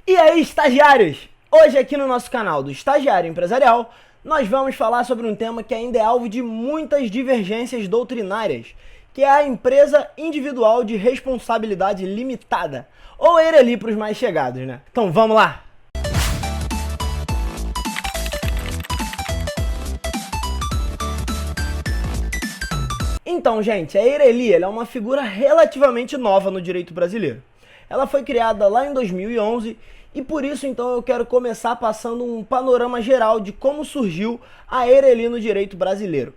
E aí, estagiários? Hoje aqui no nosso canal do Estagiário Empresarial, nós vamos falar sobre um tema que ainda é alvo de muitas divergências doutrinárias, que é a empresa individual de responsabilidade limitada, ou EIRELI para os mais chegados, né? Então vamos lá! Então, gente, a EIRELI é uma figura relativamente nova no direito brasileiro. Ela foi criada lá em 2011 e por isso então eu quero começar passando um panorama geral de como surgiu a EIRELI no direito brasileiro.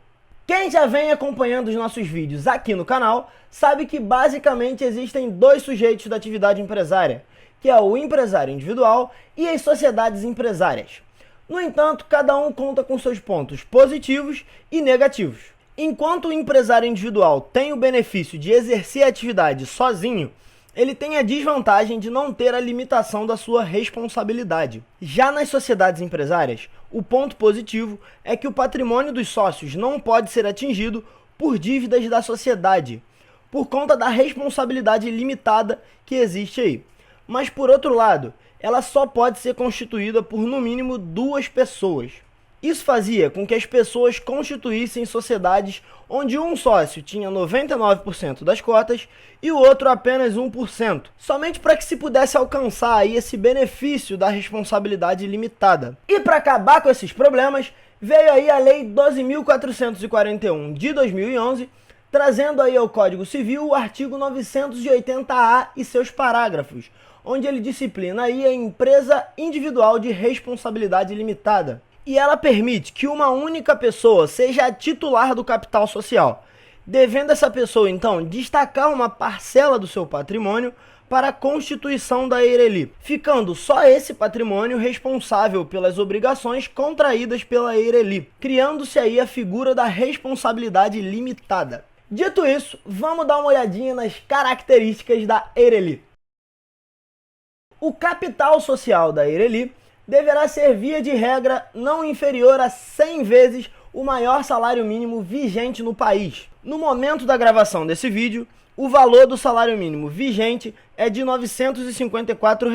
Quem já vem acompanhando os nossos vídeos aqui no canal sabe que basicamente existem dois sujeitos da atividade empresária, que é o empresário individual e as sociedades empresárias. No entanto, cada um conta com seus pontos positivos e negativos. Enquanto o empresário individual tem o benefício de exercer a atividade sozinho, ele tem a desvantagem de não ter a limitação da sua responsabilidade. Já nas sociedades empresárias, o ponto positivo é que o patrimônio dos sócios não pode ser atingido por dívidas da sociedade, por conta da responsabilidade limitada que existe aí. Mas, por outro lado, ela só pode ser constituída por no mínimo 2 pessoas. Isso fazia com que as pessoas constituíssem sociedades onde um sócio tinha 99% das cotas e o outro apenas 1%, somente para que se pudesse alcançar aí esse benefício da responsabilidade limitada. E para acabar com esses problemas, veio aí a Lei 12.441 de 2011, trazendo aí ao Código Civil o artigo 980-A e seus parágrafos, onde ele disciplina aí a empresa individual de responsabilidade limitada. E ela permite que uma única pessoa seja a titular do capital social, devendo essa pessoa, então, destacar uma parcela do seu patrimônio para a constituição da EIRELI, ficando só esse patrimônio responsável pelas obrigações contraídas pela EIRELI, criando-se aí a figura da responsabilidade limitada. Dito isso, vamos dar uma olhadinha nas características da EIRELI. O capital social da EIRELI deverá ser, via de regra, não inferior a 100 vezes o maior salário mínimo vigente no país. No momento da gravação desse vídeo, o valor do salário mínimo vigente é de R$ 954.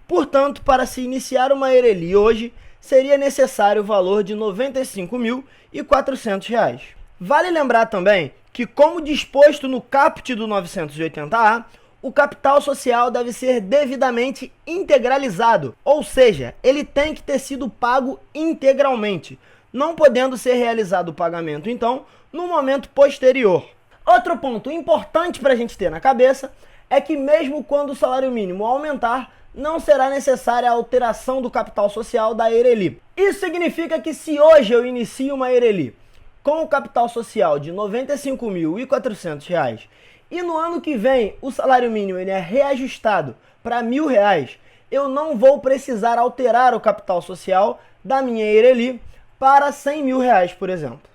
Portanto, para se iniciar uma EIRELI hoje, seria necessário o valor de R$ 95.400. Vale lembrar também que, como disposto no caput do 980-A, o capital social deve ser devidamente integralizado, ou seja, ele tem que ter sido pago integralmente, não podendo ser realizado o pagamento, então, no momento posterior. Outro ponto importante para a gente ter na cabeça é que mesmo quando o salário mínimo aumentar, não será necessária a alteração do capital social da EIRELI. Isso significa que se hoje eu inicio uma EIRELI com o capital social de R$ 95.400 e no ano que vem o salário mínimo ele é reajustado para R$ 1.000, eu não vou precisar alterar o capital social da minha EIRELI para R$ 100.000, por exemplo.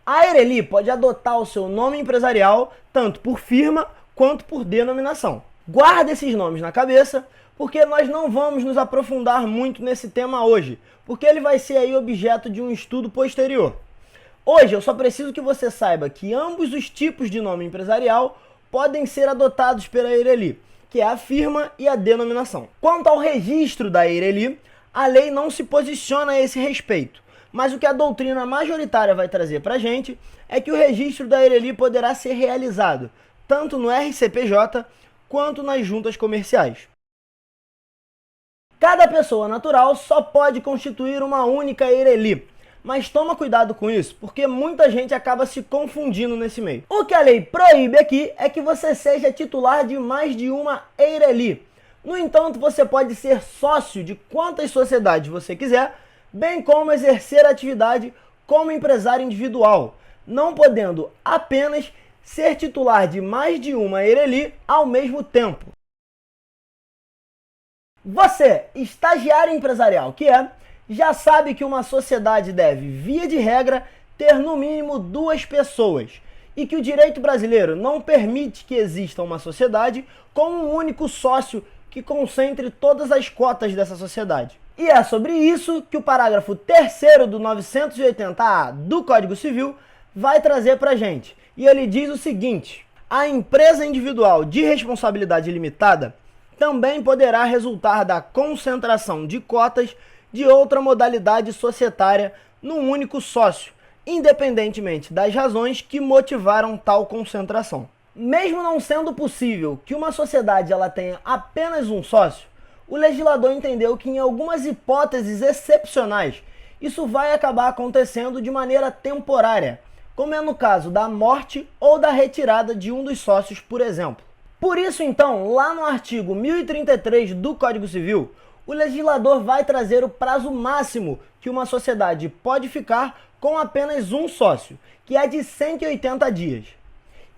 A EIRELI pode adotar o seu nome empresarial tanto por firma quanto por denominação. Guarda esses nomes na cabeça, porque nós não vamos nos aprofundar muito nesse tema hoje, porque ele vai ser aí objeto de um estudo posterior. Hoje eu só preciso que você saiba que ambos os tipos de nome empresarial podem ser adotados pela EIRELI, que é a firma e a denominação. Quanto ao registro da EIRELI, a lei não se posiciona a esse respeito, mas o que a doutrina majoritária vai trazer para a gente é que o registro da EIRELI poderá ser realizado tanto no RCPJ quanto nas juntas comerciais. Cada pessoa natural só pode constituir uma única EIRELI, mas toma cuidado com isso, porque muita gente acaba se confundindo nesse meio. O que a lei proíbe aqui é que você seja titular de mais de uma EIRELI. No entanto, você pode ser sócio de quantas sociedades você quiser, bem como exercer a atividade como empresário individual, não podendo apenas ser titular de mais de uma EIRELI ao mesmo tempo. Você, estagiário empresarial que é, já sabe que uma sociedade deve, via de regra, ter no mínimo 2 pessoas e que o direito brasileiro não permite que exista uma sociedade com um único sócio que concentre todas as cotas dessa sociedade. E é sobre isso que o parágrafo 3º do 980-A do Código Civil vai trazer pra gente. E ele diz o seguinte: a empresa individual de responsabilidade limitada também poderá resultar da concentração de cotas de outra modalidade societária num único sócio, independentemente das razões que motivaram tal concentração. Mesmo não sendo possível que uma sociedade ela tenha apenas um sócio, o legislador entendeu que em algumas hipóteses excepcionais isso vai acabar acontecendo de maneira temporária, como é no caso da morte ou da retirada de um dos sócios, por exemplo. Por isso, então, lá no artigo 1033 do Código Civil, o legislador vai trazer o prazo máximo que uma sociedade pode ficar com apenas um sócio, que é de 180 dias.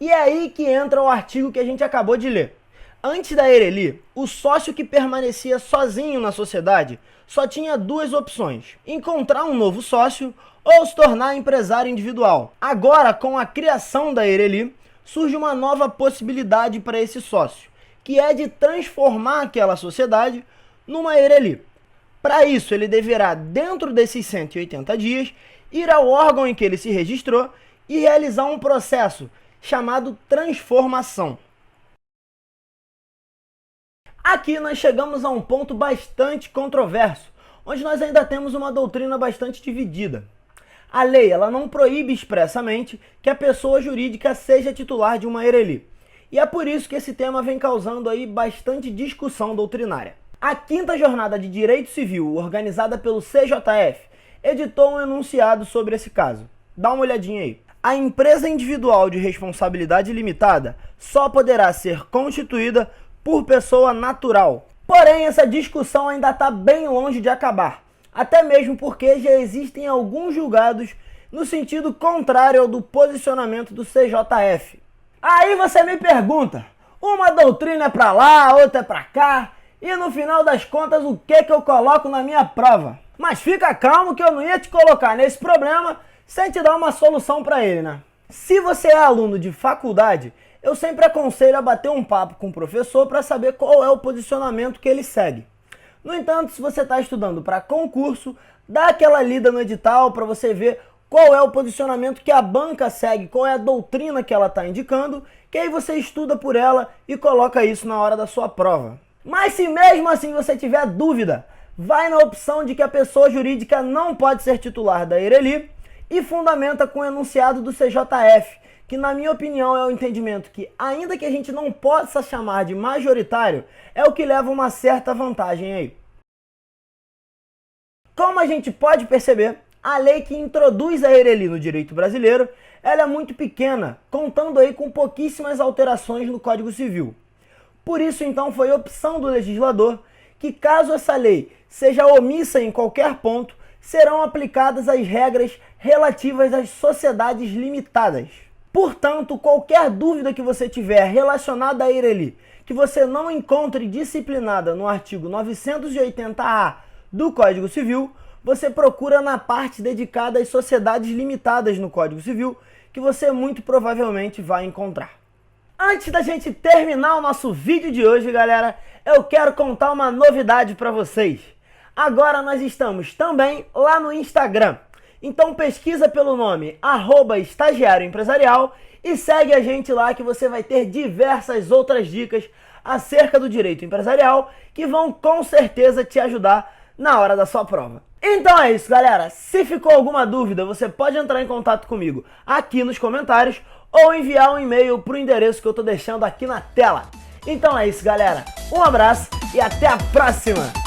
E é aí que entra o artigo que a gente acabou de ler. Antes da Erelie, o sócio que permanecia sozinho na sociedade só tinha duas opções: encontrar um novo sócio ou se tornar empresário individual. Agora, com a criação da Erelie, surge uma nova possibilidade para esse sócio, que é de transformar aquela sociedade numa Erelie. Para isso, ele deverá, dentro desses 180 dias, ir ao órgão em que ele se registrou e realizar um processo chamado transformação. Aqui nós chegamos a um ponto bastante controverso, onde nós ainda temos uma doutrina bastante dividida. A lei ela não proíbe expressamente que a pessoa jurídica seja titular de uma Erelie. E é por isso que esse tema vem causando aí bastante discussão doutrinária. A 5ª Jornada de Direito Civil, organizada pelo CJF, editou um enunciado sobre esse caso. Dá uma olhadinha aí. A empresa individual de responsabilidade limitada só poderá ser constituída por pessoa natural. Porém, essa discussão ainda está bem longe de acabar. Até mesmo porque já existem alguns julgados no sentido contrário ao do posicionamento do CJF. Aí você me pergunta, uma doutrina é para lá, outra é para cá, e no final das contas o que eu coloco na minha prova? Mas fica calmo que eu não ia te colocar nesse problema sem te dar uma solução para ele, né? Se você é aluno de faculdade, eu sempre aconselho a bater um papo com o professor para saber qual é o posicionamento que ele segue. No entanto, se você está estudando para concurso, dá aquela lida no edital para você ver qual é o posicionamento que a banca segue, qual é a doutrina que ela está indicando, que aí você estuda por ela e coloca isso na hora da sua prova. Mas se mesmo assim você tiver dúvida, vai na opção de que a pessoa jurídica não pode ser titular da Erelie e fundamenta com o enunciado do CJF, que na minha opinião é o entendimento que, ainda que a gente não possa chamar de majoritário, é o que leva uma certa vantagem aí. Como a gente pode perceber, a lei que introduz a Erelie no direito brasileiro, ela é muito pequena, contando aí com pouquíssimas alterações no Código Civil. Por isso, então, foi opção do legislador que, caso essa lei seja omissa em qualquer ponto, serão aplicadas as regras relativas às sociedades limitadas. Portanto, qualquer dúvida que você tiver relacionada à Erelie, que você não encontre disciplinada no artigo 980-A do Código Civil, você procura na parte dedicada às sociedades limitadas no Código Civil, que você muito provavelmente vai encontrar. Antes da gente terminar o nosso vídeo de hoje, galera, eu quero contar uma novidade para vocês. Agora nós estamos também lá no Instagram. Então pesquisa pelo nome @estagiarioempresarial e segue a gente lá que você vai ter diversas outras dicas acerca do direito empresarial que vão com certeza te ajudar na hora da sua prova. Então é isso, galera. Se ficou alguma dúvida, você pode entrar em contato comigo aqui nos comentários ou enviar um e-mail para o endereço que eu estou deixando aqui na tela. Então é isso, galera. Um abraço e até a próxima!